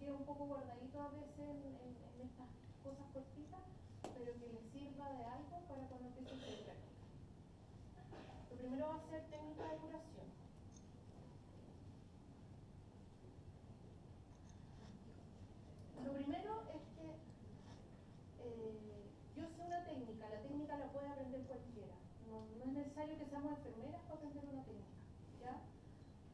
queda un poco guardadito a veces en estas cosas cortitas, pero que les sirva de algo para cuando empiece a hacer práctica. Lo primero va a ser técnica de curación. Lo primero es que yo sé una técnica, la técnica la puede aprender cualquiera. No es necesario que seamos enfermeras para aprender una técnica, ¿ya?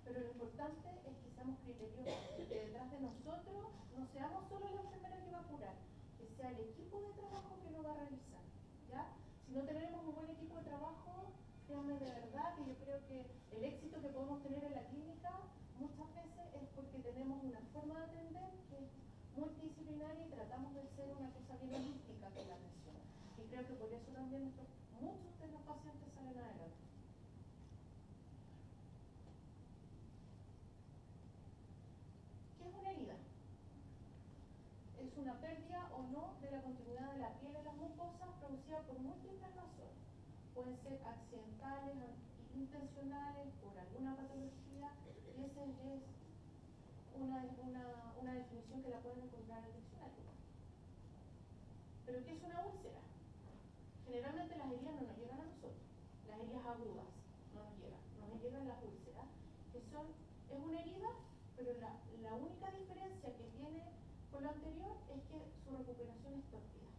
Pero lo importante es que seamos criteriosos, que detrás de nosotros no seamos solo la enfermera que va a curar, que sea el equipo de trabajo que lo va a realizar, ¿ya? Si no tenemos un buen equipo de trabajo, créanme de verdad que yo creo que el éxito que podemos tener en la clínica muchas veces es porque tenemos una forma de atender que es multidisciplinaria y tratamos de ser una cosa bien holística con la atención. Y creo que por eso también muchos de los pacientes salen adelante. ¿Qué es una herida? Es una pérdida o no de la continuidad de la piel en las mucosas producida por múltiples razones. Pueden ser accidentales, intencionales, por alguna patología, y esa es una definición que la pueden encontrar en el diccionario. ¿Pero qué es una úlcera? Generalmente las heridas no nos llegan a nosotros, las heridas agudas no nos llegan las úlceras, que es una herida, pero la única diferencia que tiene con lo anterior es que su recuperación es tórpida.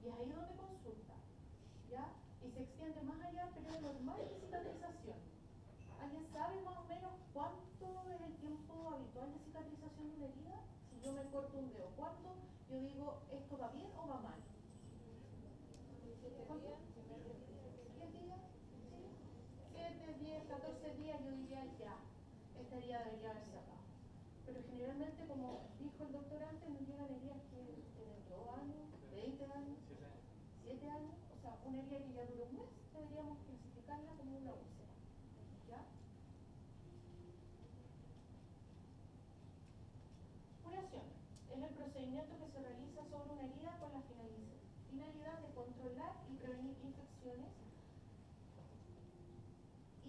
Y es ahí donde consulta, ¿ya? Y se extiende más allá del periodo normal de cicatrización. ¿Alguien sabe más o menos cuánto es el tiempo habitual de cicatrización de una herida? Si yo me corto un dedo, ¿cuánto yo digo esto va bien o va mal? 7 días. 10 días, ¿sí? 7, 10, 14 días yo diría ya, esta herida debería haber cerrado. Pero generalmente, como dijo el doctor antes, nos llegan heridas que tienen 2 años, 20 años, 7 años, o sea, una herida que ya dura un mes, deberíamos clasificarla como una úlcera, ¿ya? Curación es el procedimiento que se realiza sobre una herida con la finalidad de controlar y prevenir infecciones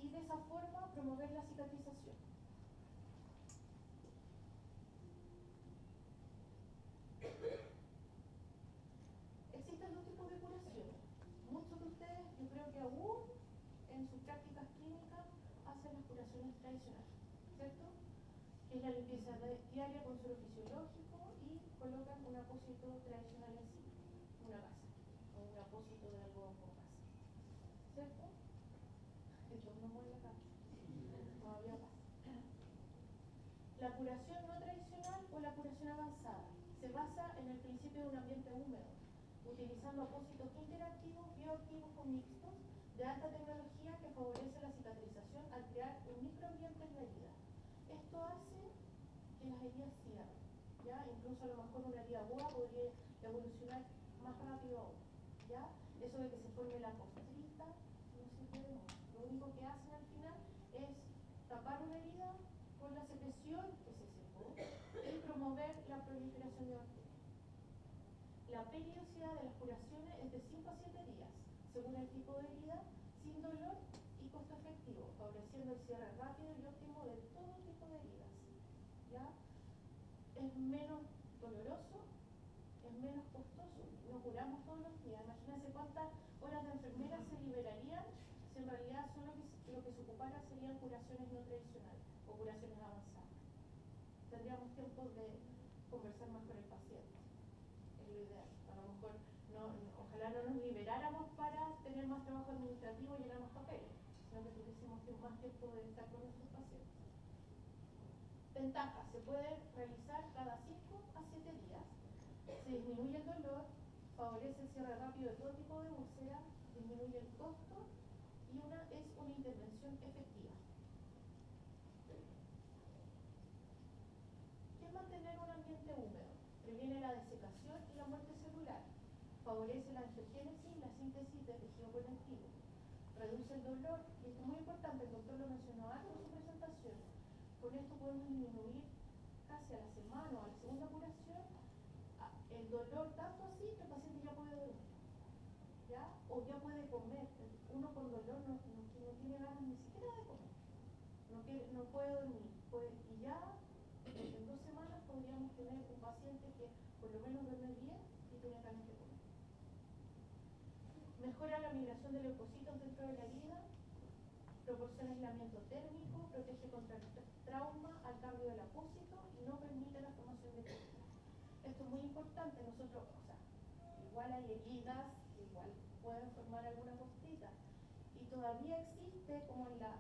y de esa forma promover la cicatrización. Existen 2 tipos de curación. Muchos de ustedes, yo creo que aún en sus prácticas clínicas hacen las curaciones tradicionales, ¿cierto? Que es la limpieza diaria con suero fisiológico y colocan un apósito tradicional encima, una gasa, o un apósito de algodón con gasa, ¿cierto? De hecho, no muere acá, todavía pasa. La curación no tradicional o la curación avanzada se basa en el principio de un ambiente húmedo, utilizando apósitos interactivos, bioactivos o mixtos de alta tecnología que favorece la cicatrización al crear un microambiente en la herida. Esto hace que las heridas cierren, ¿ya? Incluso a lo mejor una herida aguda podría evolucionar más rápido aún, ¿ya? Eso de que se forme la costrita no sirve de mucho. Lo único que hacen al final es tapar una herida con la secreción que se secó y promover la proliferación de bacterias. La periodicidad de las curaciones es de 5 a 7 días, según el tipo de herida, sin dolor y costo efectivo, favoreciendo el cierre rápido y óptimo de todo tipo de heridas, ¿ya? Es menos doloroso, es menos costoso. No curamos todos los días. Imagínense cuántas horas de enfermera se liberarían si en realidad solo lo que se ocupara serían curaciones no tradicionales o curaciones avanzadas. Tendríamos tiempo de conversar más con el paciente. Es lo ideal. A lo mejor ojalá no nos liberáramos para tener más trabajo administrativo y llenar más papeles, sino que tuviésemos más tiempo de estar con nuestros pacientes. Ventajas: se puede realizar cada 5 a 7 días, se disminuye el dolor, favorece el cierre rápido de todo tipo de úlcera, disminuye el costo y es una intervención efectiva. ¿Qué es mantener un ambiente húmedo? Previene la desecación y la muerte celular, favorece la angiogénesis y la síntesis de tejido conectivo, reduce el dolor, y esto es muy importante, el doctor lo mencionó antes en su presentación. Con esto podemos disminuir casi a la semana o a la segunda curación el dolor, tanto así que el paciente ya puede dormir, ¿ya? O ya puede comer. Uno con dolor no tiene ganas ni siquiera de comer, no puede dormir, y ya en 2 semanas podríamos tener un paciente que por lo menos duerme bien y tiene ganas de comer. Mejora la migración de leucocitos dentro de la herida, proporciona aislamiento térmico, protege contra el trauma al cambio del apósito y no permite la formación de costras. Esto es muy importante. Nosotros, o sea, igual hay heridas, igual pueden formar alguna costrita, y todavía existe como en la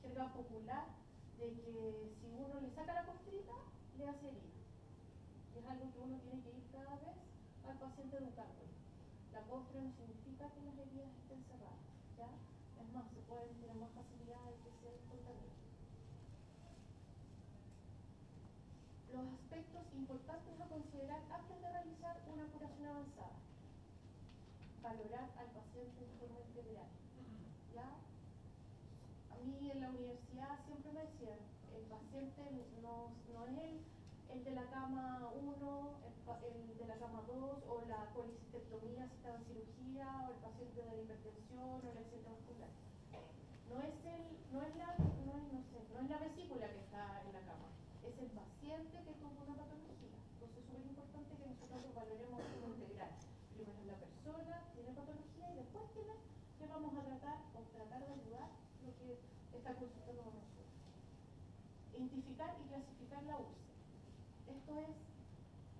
jerga popular de que si uno le saca la costrita, le hace herida. Es algo que uno tiene que ir cada vez al paciente educándolo. La costra no significa que las heridas estén cerradas, ¿ya? Es más, se pueden tener más facilidad de que se contaminen. Los aspectos importantes a considerar antes de realizar una curación avanzada. Valorar al paciente de forma integral, ¿ya? A mí en la universidad siempre me decían, el paciente no es el de la cama 1, el de la cama 2, o la colicistectomía si estaba en cirugía, o el paciente de la hipertensión, o el accidente vascular. No es la vesícula que está en la cama, es el paciente que tuvo una patología. Entonces es súper importante que nosotros valoremos de forma integral. Primero es la persona, tiene patología, y después le vamos a tratar o tratar de ayudar lo que está consultando con nosotros. Identificar y clasificar la úlcera. Esto es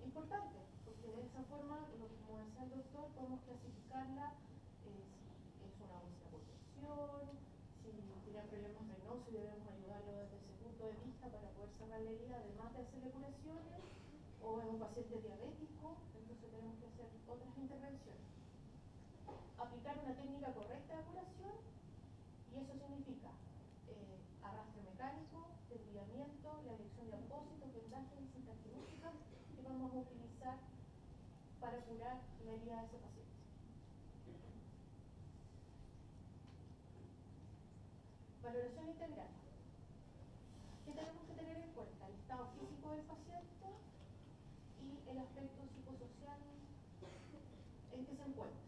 importante, porque de esa forma, como decía el doctor, podemos clasificarla si es una úlcera por presión, si tiene problemas venosos y debemos ayudarlo desde ese punto de vista para poder cerrar la herida, además de hacerle curaciones, o es un paciente diabético, entonces tenemos que hacer otras intervenciones. Aplicar una técnica correcta de curación, y eso significa arrastre mecánico, desviamiento, la elección de apósitos, vendaje y cinta quirúrgica que vamos a utilizar para curar la herida de ese paciente. Valoración integral. ¿Qué tenemos que tener en cuenta? El estado físico del paciente y el aspecto psicosocial en que se encuentra,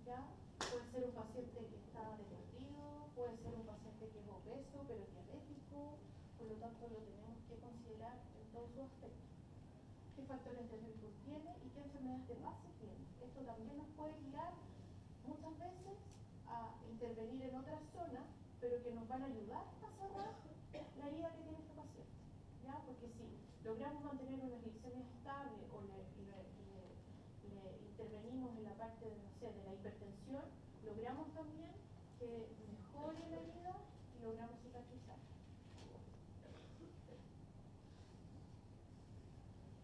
¿ya? Puede ser un paciente que está desnutrido, puede ser un paciente que es obeso pero diabético, por lo tanto lo tenemos que considerar en todos sus aspectos. ¿Qué factores de riesgo tiene y qué enfermedades de base tiene? Esto también nos puede guiar muchas veces a intervenir en otras zonas, pero que nos van a ayudar a cerrar la herida que tiene este paciente, ¿ya? Porque si logramos mantener una glicemia estable o le intervenimos en la parte de, no sé, de la hipertensión, logramos también que mejore la herida y logramos cicatrizar.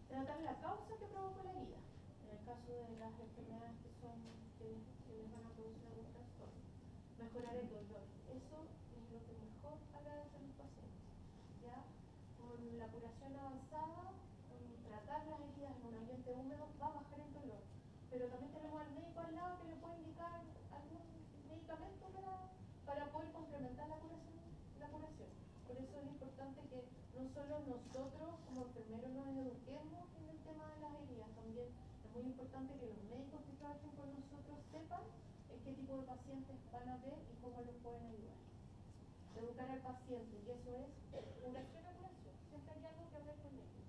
Tratar la causa que provocó la herida, en el caso de las enfermedades que les van a producir algún trastorno. Mejorar el dolor, eso es lo que mejor agradece a los pacientes, ¿ya? Con la curación avanzada, tratar las heridas en un ambiente húmedo va a bajar el dolor, pero también tenemos al médico al lado que le puede indicar algún medicamento para poder complementar la curación. Por eso es importante que no solo nosotros como enfermeros nos eduquemos en el tema de las heridas, también es muy importante que los médicos que trabajen con nosotros sepan qué tipo de pacientes van a ver y cómo los pueden ayudar. Educar al paciente, y eso es curación a curación. Siempre hay algo que hablar con ellos,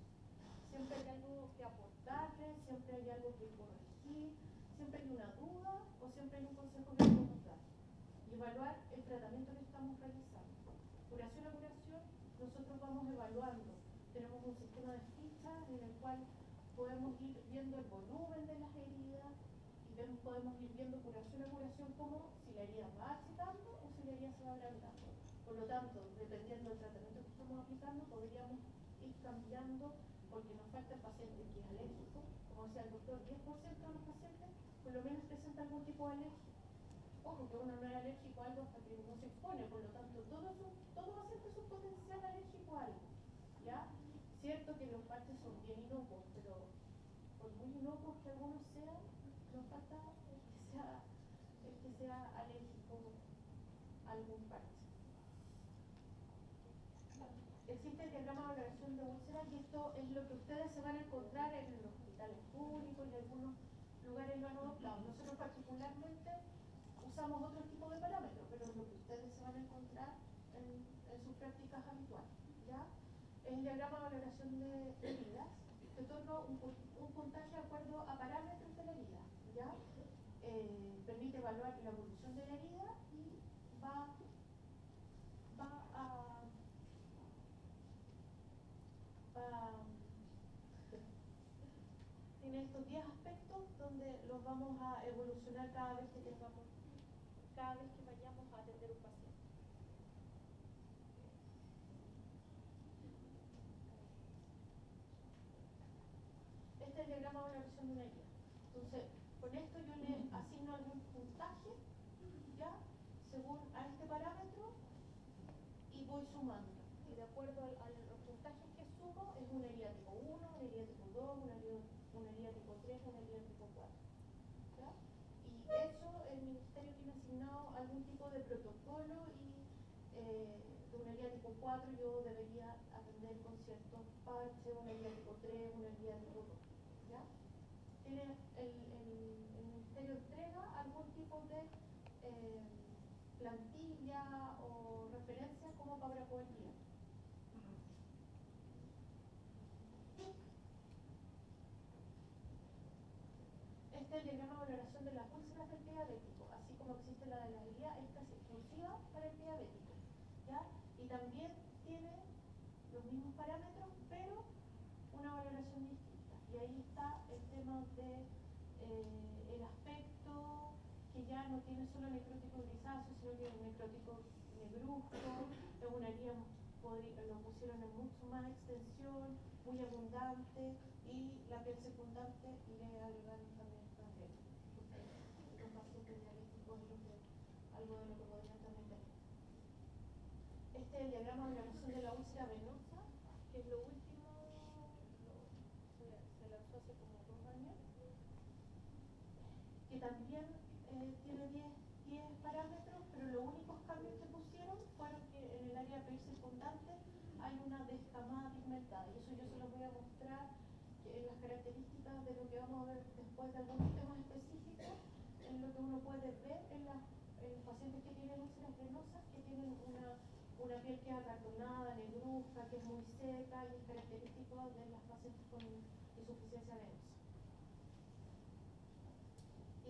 siempre hay algo que aportarles, siempre hay algo que corregir, siempre hay una duda o siempre hay un consejo que podemos dar. Y evaluar el tratamiento que estamos realizando. Curación a curación, nosotros vamos evaluando. Tenemos un sistema de fichas en el cual podemos ir viendo el volumen de las heridas y podemos ir viendo curación a curación como si la herida va achicando o si la herida se va agrandando. Por lo tanto, dependiendo del tratamiento que estamos aplicando, podríamos ir cambiando porque nos falta el paciente que es alérgico. Como decía el doctor, 10% de los pacientes por lo menos presentan algún tipo de alergia. Ojo, que uno no es alérgico a algo hasta que no se expone, por lo tanto, todo paciente es un potencial alérgico a algo, ¿ya? Cierto que los parches son bien inocuos, pero por muy inocuos que algunos sean, nos falta el que sea alérgico a algún parche. Existe el diagrama de valoración de úlceras y esto es lo que ustedes se van a encontrar en los hospitales públicos y algunos lugares lo han adoptado. Nosotros particularmente usamos otro tipo de parámetros, pero es lo que ustedes se van a encontrar en sus prácticas habituales, ¿ya? El diagrama de valoración de heridas te otorga un puntaje de acuerdo a parámetros de la herida, ¿ya? Permite evaluar la evolución de la herida y va a tiene estos 10 aspectos donde los vamos a evolucionar cada vez que vayamos a atender un paciente. Este es el diagrama de valoración de una herida. Entonces, con esto yo le asigno algún puntaje, ¿ya? Según a este parámetro y voy sumando. Y de acuerdo a los puntajes que sumo, es una herida tipo 1, una herida tipo 2, una herida tipo 3, una herida tipo 4. ¿Ya? Y eso el ministerio tiene asignado algún tipo de protocolo y de una herida tipo 4 yo debería atender con ciertos parches, una herida tipo 3, una herida tipo 2. ¿Ya? El ministerio entrega algún tipo de plantilla o referencia como para poder guiar. Este es el diagrama de valoración de las úlceras del pie diabético, así como existe la de la herida, esta es exclusiva para el pie diabético, ¿ya? Y también tiene los mismos parámetros, pero una valoración distinta. Y ahí está el tema de el aspecto que ya no tiene solo necrótico grisáceo, sino que es necrótico negruzco, es una herida, lo pusieron en mucho más extensión, muy abundante, y la piel secundante le agregaron también cangrejo, porque los pacientes diabéticos algo de lo que podrían también tener. Este es el diagrama de valoración de la úlcera venosa, que es lo último, se lanzó hace como 2 años, que también tiene 10 parámetros, pero los únicos cambios que pusieron fueron que en el área PI circundante hay una descamada pigmentada, y eso yo se los voy a mostrar en las características de lo que vamos a ver después de algunos temas específicos, en lo que uno puede ver en los pacientes que tienen úlceras venosas, que tienen una piel que es acartonada, negruzca, que es muy seca, y es característico de las pacientes con insuficiencia venosa.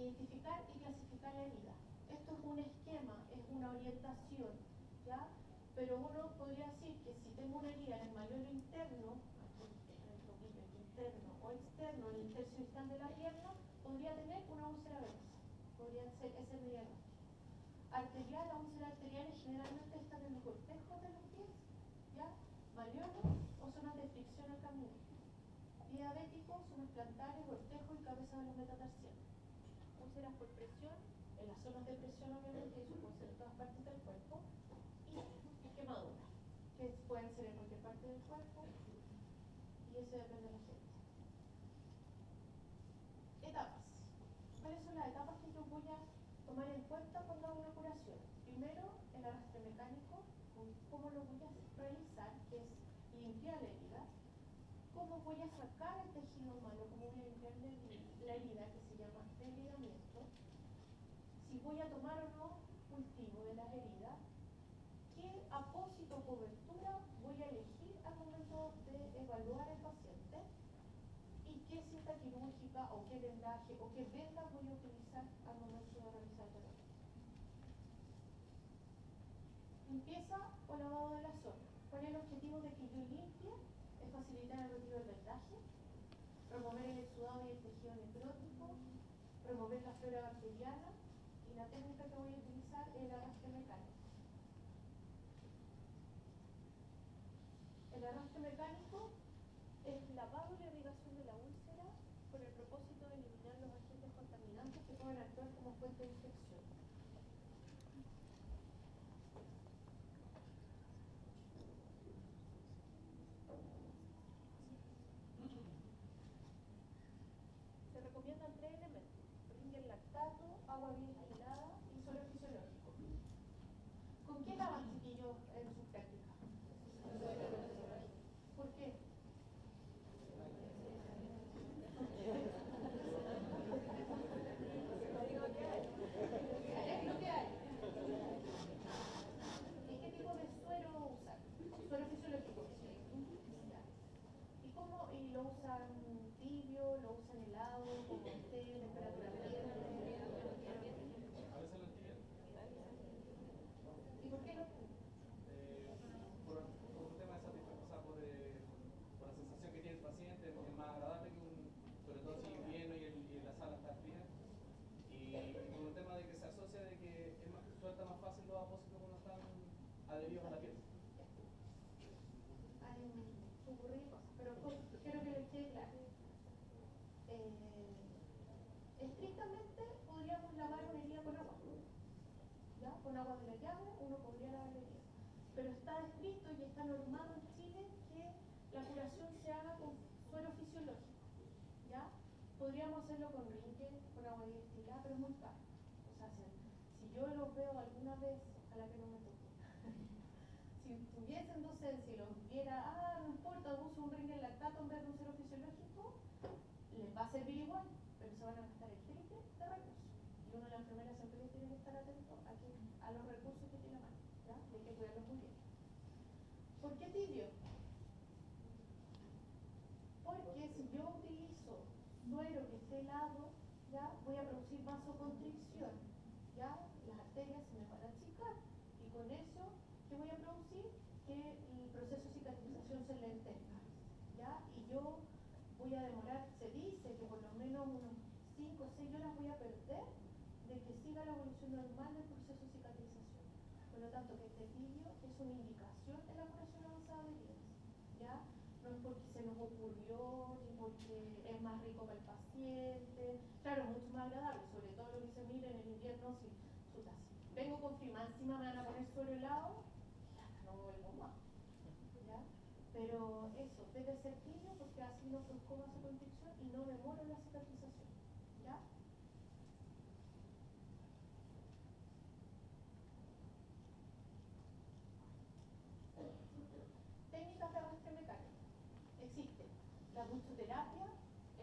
Identificar y clasificar la herida. Esto es un esquema, es una orientación, ¿ya? Pero uno podría decir que si tengo una herida en el malleolo interno, en el tobillo interno o externo, en el tercio distal de la pierna, podría tener una úlcera venosa. Podría ser ese el diagnóstico. Arterial, la úlcera arterial generalmente están en los cortejos de los pies, ¿ya? Malleolo o zonas de fricción al caminar. Pie diabético, zonas plantares, cortejos y cabeza de los metatarsianos. Úlceras por presión, en las zonas de presión obviamente, eso puede ser en todas partes del cuerpo, y quemaduras, que pueden ser en cualquier parte del cuerpo, y eso depende de la gente. Etapas. ¿Cuáles son las etapas que yo voy a tomar en cuenta cuando hago una curación? Primero, el arrastre mecánico, cómo lo voy a realizar, que es limpiar la herida. Cómo voy a sacar el tejido humano, cómo voy a limpiar la herida, que se llama deligamiento. Si voy a tomar o no cultivo de las heridas, qué apósito o cobertura voy a elegir al momento de evaluar al paciente, y qué cinta quirúrgica o qué vendaje o qué venda voy a utilizar al momento de realizar el tratamiento. Limpieza o lavado de la zona. ¿Cuál es el objetivo de que yo limpie? Es facilitar el retiro del vendaje, remover el exudado y el tejido necrótico, remover la flora bacteriana, y la técnica que voy a utilizar es el arrastre mecánico. El arrastre mecánico es lavado y irrigación de la úlcera con el propósito de eliminar los agentes contaminantes que pueden actuar como fuente de infección. Se recomiendan 3 elementos: Ringer lactato, agua bien helada y suelo fisiológico. ¿Con qué lavan, chiquillos, en sus prácticas? ¿Por qué? con agua de la llave, uno podría lavar la herida. Pero está escrito y está normado en Chile que la curación se haga con suero fisiológico, ¿ya? Podríamos hacerlo con rinque, con agua destilada, pero es muy caro. O sea, si yo los veo alguna vez, ojalá que no me toque, si estuviese en docencia y los viera, no importa, uso un rinque lactato en vez de un suero fisiológico, les va a servir igual, pero se van a gastar el triple de recursos. Y uno de las enfermeras siempre tiene que estar atento a los recursos que tiene a mano, ¿ya? Y hay que cuidarlos muy bien. ¿Por qué tibio? Porque si yo utilizo suero que esté helado, ya voy a producir vasoconstricción, ya las arterias se me van a achicar y con eso, ¿qué voy a producir? Que el proceso de cicatrización se lentezca, ya, y yo voy a demorar, se dice que por lo menos unos 5 o 6 horas voy a perder de que siga la evolución normal del proceso de cicatrización. Por lo tanto, que este tibio es una indicación en la curación avanzada de heridas, ¿ya? No es porque se nos ocurrió, ni porque es más rico para el paciente. Claro, mucho más agradable, sobre todo lo que se mira en el invierno, si vengo con frío, encima me van a poner suero helado, no vuelvo más, ¿ya? Pero eso, debe ser tibio porque así no produzco vasoconstricción y no demoro la cicatrización, ¿ya? Técnicas de arrastre mecánico. Existe la ductoterapia,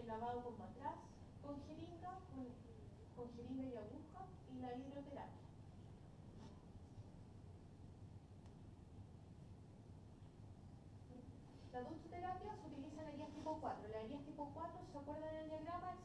el lavado con matraz, con jeringa y aguja y la hidroterapia. La ductoterapia se utiliza en heridas tipo 4. Las heridas tipo 4, ¿se acuerdan del diagrama?